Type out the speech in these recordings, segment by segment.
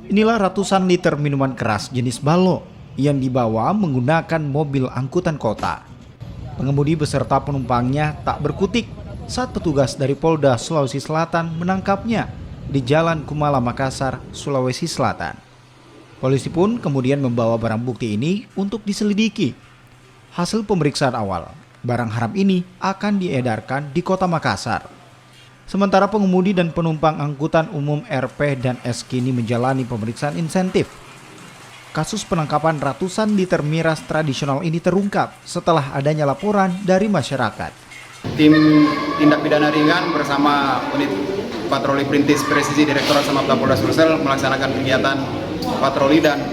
Inilah ratusan liter minuman keras jenis balo yang dibawa menggunakan mobil angkutan kota. Pengemudi beserta penumpangnya tak berkutik saat petugas dari Polda Sulawesi Selatan menangkapnya di Jalan Kumala, Makassar, Sulawesi Selatan. Polisi pun kemudian membawa barang bukti ini untuk diselidiki. Hasil pemeriksaan awal, barang haram ini akan diedarkan di Kota Makassar. Sementara pengemudi dan penumpang angkutan umum RP dan S kini menjalani pemeriksaan insentif. Kasus penangkapan ratusan liter miras tradisional ini terungkap setelah adanya laporan dari masyarakat. Tim tindak pidana ringan bersama unit patroli perintis presisi Direktorat Samapta Polda Sulsel melaksanakan kegiatan patroli, dan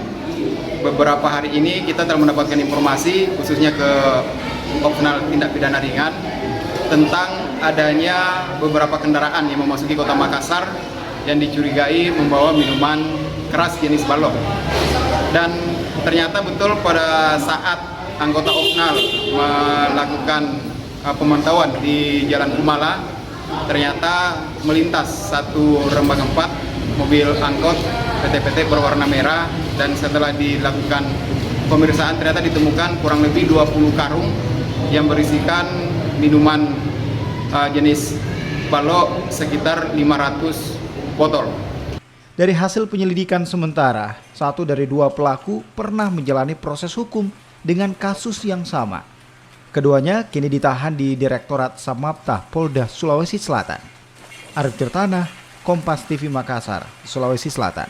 beberapa hari ini kita telah mendapatkan informasi khususnya ke opsional tindak pidana ringan tentang adanya beberapa kendaraan yang memasuki Kota Makassar yang dicurigai membawa minuman keras jenis balok. Dan ternyata betul pada saat anggota opsional melakukan pemantauan di Jalan Kumala, ternyata melintas satu rembang 4 mobil angkot PT-PT berwarna merah, dan setelah dilakukan pemeriksaan ternyata ditemukan kurang lebih 20 karung yang berisikan minuman jenis balok sekitar 500 botol. Dari hasil penyelidikan sementara, 1 dari 2 pelaku pernah menjalani proses hukum dengan kasus yang sama. Keduanya kini ditahan di Direktorat Samapta Polda Sulawesi Selatan. Arif Tirtana, Kompas TV Makassar, Sulawesi Selatan.